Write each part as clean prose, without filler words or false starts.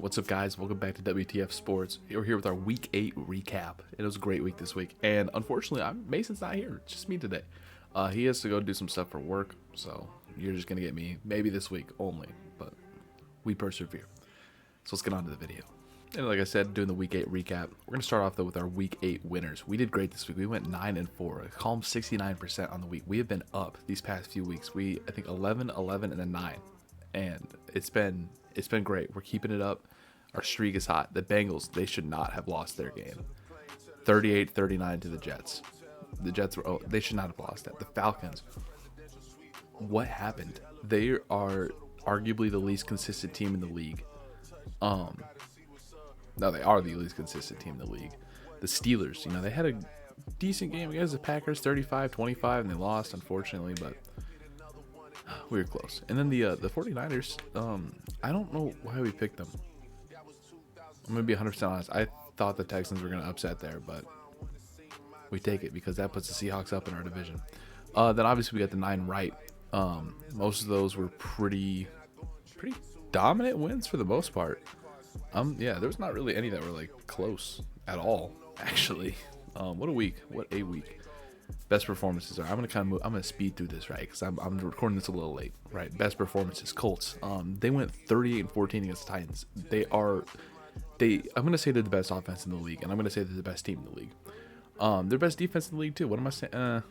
What's up, guys? Welcome back to WTF Sports. We're here with our Week 8 recap. It was a great week this week, and unfortunately, Mason's not here. It's just me today. He has to go do some stuff for work, so you're just gonna get me maybe this week only, but we persevere. So let's get on to the video. And like I said, doing the Week 8 recap, we're gonna start off though with our Week 8 winners. We did great this week. We went 9-4, a calm 69% on the week. We have been up these past few weeks. I think 11, 11, and a 9, and it's been great. We're keeping it up. Our streak is hot. The Bengals, they should not have lost their game. 38-39 to the Jets. The Jets they should not have lost that. The Falcons, what happened? They are arguably the least consistent team in the league. No, they are the least consistent team in the league. The Steelers, they had a decent game against the Packers, 35-25, and they lost, unfortunately, but we were close. And then the 49ers, I don't know why we picked them. I'm going to be 100% honest. I thought the Texans were going to upset there, but we take it because that puts the Seahawks up in our division. Then obviously we got the 9 right. Most of those were pretty dominant wins for the most part. Yeah, there was not really any that were like close at all, actually. What a week. Best performances are. I'm gonna speed through this, right? Because I'm recording this a little late, right? Best performances. Colts. They went 38-14 against the Titans. I'm gonna say they're the best offense in the league, and I'm gonna say they're the best team in the league. They're best defense in the league too. What am I saying?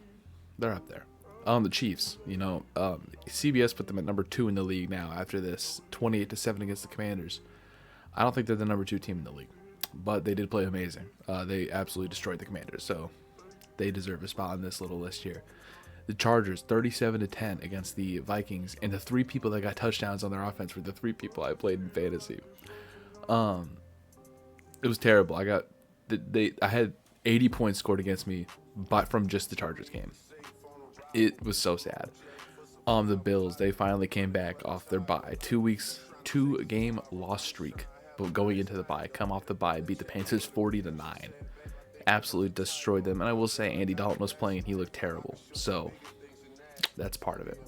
They're up there. The Chiefs. CBS put them at number 2 in the league now after this 28-7 against the Commanders. I don't think they're the number 2 team in the league, but they did play amazing. They absolutely destroyed the Commanders, so they deserve a spot on this little list here. The Chargers, 37-10 against the Vikings, and the 3 people that got touchdowns on their offense were the 3 people I played in fantasy. It was terrible. I had 80 points scored against me, but from just the Chargers game. It was so sad. The Bills, they finally came back off their bye. 2-game loss streak. But going into the bye, come off the bye, beat the Panthers 40-9. Absolutely destroyed them. And I will say Andy Dalton was playing and he looked terrible. So that's part of it.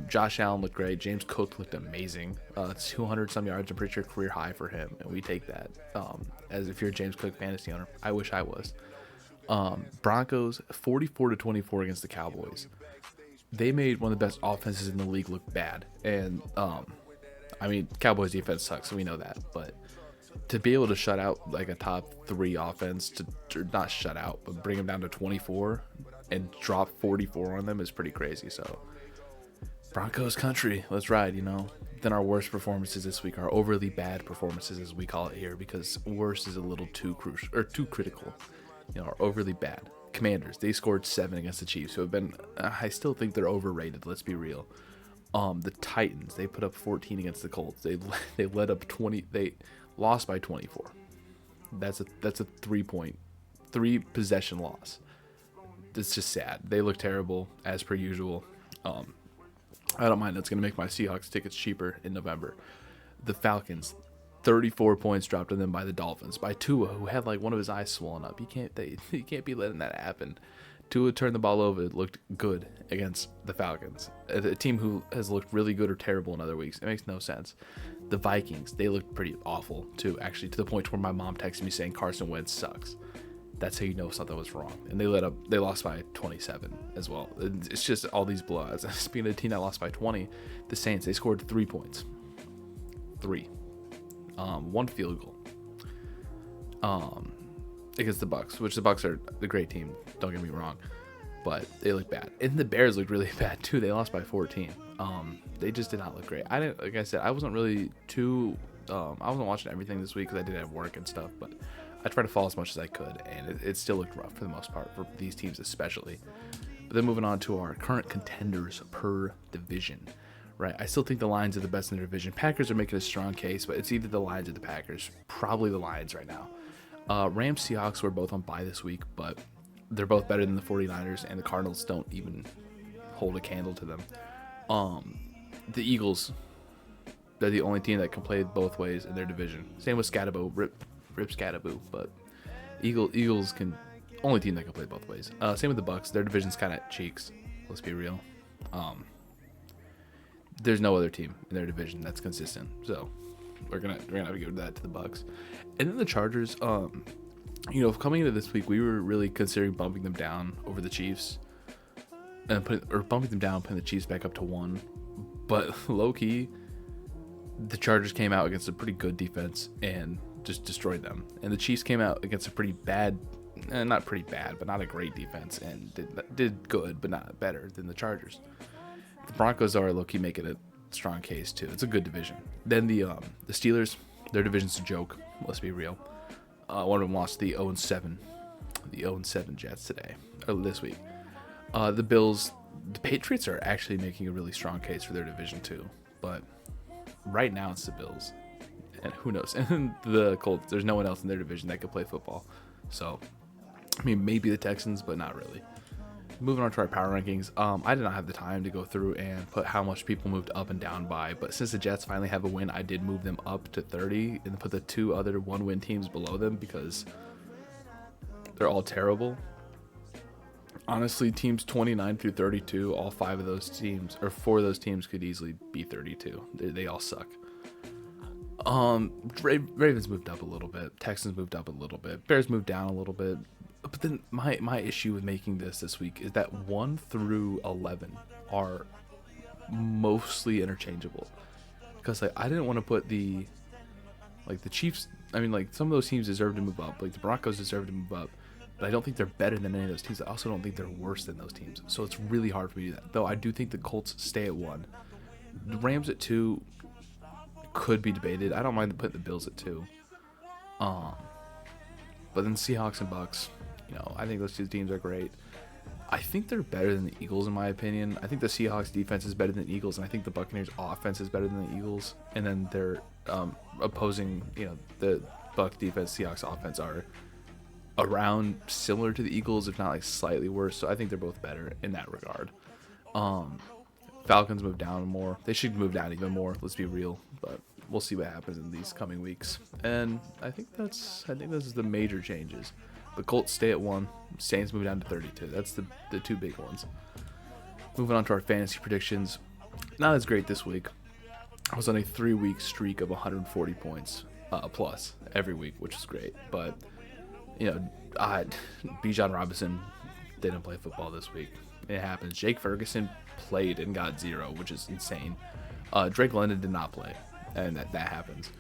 Josh Allen looked great. James Cook looked amazing. 200 some yards, I'm pretty sure career high for him, and we take that. As if you're a James Cook fantasy owner, I wish I was. Broncos 44-24 against the Cowboys. They made one of the best offenses in the league look bad, and Cowboys defense sucks, so we know that. But to be able to shut out like a top 3 offense, to not shut out, but bring them down to 24 and drop 44 on them is pretty crazy. So Broncos country, let's ride. Then our worst performances this week are overly bad performances, as we call it here, because worst is a little too crucial or too critical. Are overly bad. Commanders, they scored 7 against the Chiefs, who have been, I still think they're overrated. Let's be real. The Titans, they put up 14 against the Colts. They led up 20. They lost by 24. That's a 3 possession loss. It's just sad. They look terrible as per usual. I don't mind. That's going to make my Seahawks tickets cheaper in November. The Falcons, 34 points dropped on them by the Dolphins, by Tua, who had like one of his eyes swollen up. You can't be letting that happen. Tua turned the ball over. It looked good against the Falcons, a team who has looked really good or terrible in other weeks. It makes no sense. The Vikings, they looked pretty awful too, actually, to the point where my mom texted me saying Carson Wentz sucks. That's how you know something was wrong. And they lost by 27 as well. It's just all these blowouts. Speaking of a team that lost by 20, the Saints, they scored 3 points. 3. 1 field goal. Against the Bucks, which the Bucks are the great team, don't get me wrong, but they look bad. And the Bears looked really bad too. They lost by 14. They just did not look great. Like I said, I wasn't really I wasn't watching everything this week because I did have work and stuff, but I tried to follow as much as I could, and it still looked rough for the most part for these teams especially. But then moving on to our current contenders per division, right? I still think the Lions are the best in their division. Packers are making a strong case, but it's either the Lions or the Packers. Probably the Lions right now. Rams, Seahawks were both on bye this week, but they're both better than the 49ers, and the Cardinals don't even hold a candle to them. The Eagles, they're the only team that can play both ways in their division. Same with Scatterbo, Rip Scatterbo, but Eagles can, only team that can play both ways. Same with the Bucks. Their division's kind of cheeks. Let's be real. There's no other team in their division that's consistent. So we're gonna have to give that to the Bucks. And then the Chargers, coming into this week, we were really considering bumping them down over the Chiefs, and bumping them down, putting the Chiefs back up to 1. But low key, the Chargers came out against a pretty good defense and just destroyed them. And the Chiefs came out against a pretty bad, not pretty bad, but not a great defense, and did good, but not better than the Chargers. The Broncos are low key making a strong case too. It's a good division. Then the Steelers, their division's a joke. Let's be real. One of them lost the 0-7 Jets this week. The Bills, the Patriots are actually making a really strong case for their division too, but right now it's the Bills, and who knows? And the Colts, there's no one else in their division that could play football. So, I mean, maybe the Texans, but not really. Moving on to our power rankings, I did not have the time to go through and put how much people moved up and down by, but since the Jets finally have a win, I did move them up to 30 and put the 2 other 1-win teams below them because they're all terrible. Honestly, teams 29 through 32, all 5 of those teams, or 4 of those teams could easily be 32. They all suck. Ravens moved up a little bit. Texans moved up a little bit. Bears moved down a little bit. But then my issue with making this week is that 1 through 11 are mostly interchangeable. Because I didn't want to put the Chiefs. I mean, some of those teams deserve to move up. Like the Broncos deserve to move up. But I don't think they're better than any of those teams. I also don't think they're worse than those teams. So it's really hard for me to do that. Though I do think the Colts stay at 1. The Rams at 2 could be debated. I don't mind putting the Bills at 2. But then Seahawks and Bucks, I think those 2 teams are great. I think they're better than the Eagles in my opinion. I think the Seahawks defense is better than the Eagles, and I think the Buccaneers offense is better than the Eagles. And then their opposing, the Bucs defense, Seahawks offense are around similar to the Eagles, if not slightly worse. So I think they're both better in that regard. Falcons move down more. They should move down even more. Let's be real, but we'll see what happens in these coming weeks. And I think this is the major changes. The Colts stay at 1. Saints move down to 32. That's the 2 big ones. Moving on to our fantasy predictions. Not as great this week. I was on a 3-week streak of 140 points plus every week, which is great. But Bijan Robinson didn't play football this week. It happens. Jake Ferguson played and got 0, which is insane. Drake London did not play, and that happens.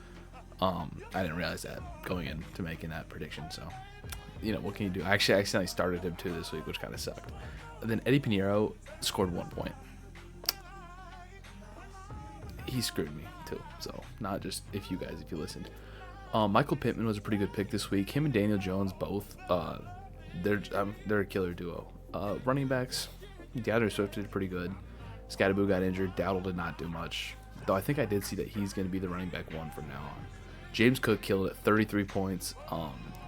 I didn't realize that going into making that prediction. So, what can you do? Actually, I accidentally started him too this week, which kind of sucked. And then Eddie Pinheiro scored 1 point. He screwed me too. So not just if you listened. Michael Pittman was a pretty good pick this week. Him and Daniel Jones both. They're a killer duo. Running backs, DeAndre Swift did pretty good. Scatterboo got injured. Dowdle did not do much. Though I think I did see that he's going to be the running back 1 from now on. James Cook killed it, 33 points.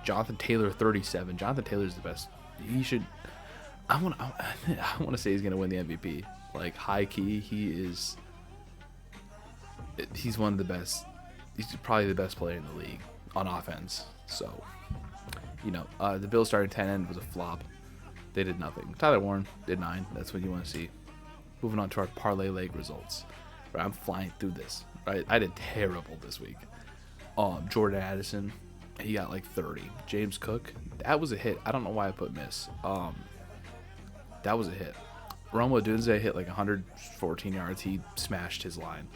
Jonathan Taylor, 37. Jonathan Taylor's the best. He should. I want to say he's going to win the MVP. High key, he's one of the best. He's probably the best player in the league on offense. So, the Bills starting 10 was a flop. They did nothing. Tyler Warren did 9. That's what you want to see. Moving on to our parlay leg results. Right, I'm flying through this. Right, I did terrible this week. Jordan Addison, he got 30. James Cook, that was a hit. I don't know why I put miss. That was a hit. Romo Dunze hit 114 yards. He smashed his line.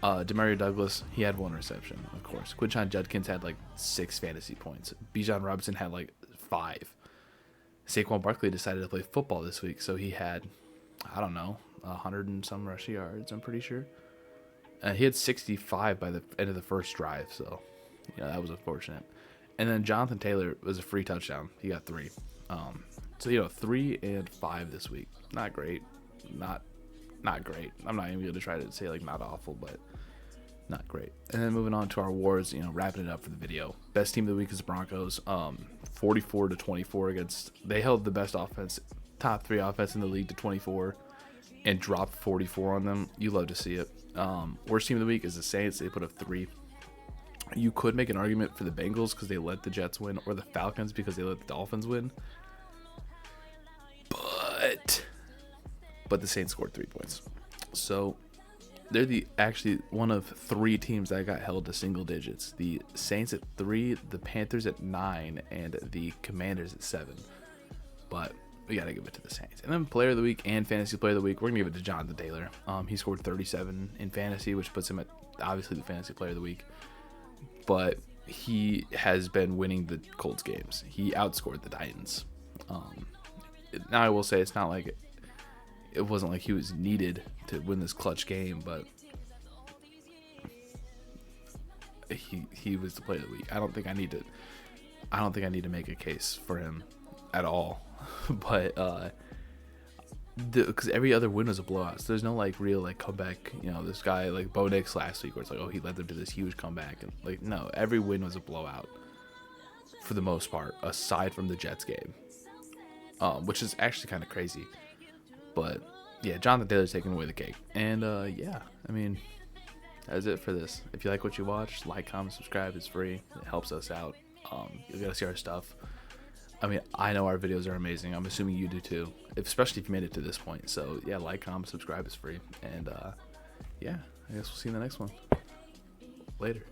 Demario Douglas, he had 1 reception, of course. Quinshon Judkins had 6 fantasy points. Bijan Robinson had 5. Saquon Barkley decided to play football this week, so he had, 100 and some rushing yards, I'm pretty sure. He had 65 by the end of the first drive, so that was unfortunate. And then Jonathan Taylor was a free touchdown. He got 3. So 3 and 5 this week. Not great. Not great. I'm not even going to try to say not awful, but not great. And then moving on to our awards, wrapping it up for the video. Best team of the week is the Broncos. 44-24 against. They held the best offense, top 3 offense in the league to 24, and dropped 44 on them. You love to see it. Worst team of the week is the Saints. They put up 3. You could make an argument for the Bengals because they let the Jets win, or the Falcons because they let the Dolphins win. But the Saints scored 3 points. So They're the actually one of 3 teams that got held to single digits. The Saints at 3, the Panthers at 9, and the Commanders at 7. But we gotta give it to the Saints. And then Player of the Week and Fantasy Player of the Week, we're gonna give it to Jonathan Taylor. He scored 37 in fantasy, which puts him at obviously the Fantasy Player of the Week. But he has been winning the Colts games. He outscored the Titans. Now I will say it's not like it wasn't like he was needed to win this clutch game, but he was the Player of the Week. I don't think I need to make a case for him at all. But because every other win was a blowout, so there's no like real like comeback. You know, this guy like Bo Nix last week, where it's like, oh, he led them to this huge comeback, and like no, every win was a blowout for the most part, aside from the Jets game, which is actually kind of crazy. But yeah, Jonathan Taylor's taking away the cake, and yeah, I mean, that's it for this. If you like what you watch, like, comment, subscribe. It's free. It helps us out. You gotta see our stuff. I mean, I know our videos are amazing. I'm assuming you do too, especially if you made it to this point. So yeah, like, comment, subscribe is free. And yeah, I guess we'll see you in the next one. Later.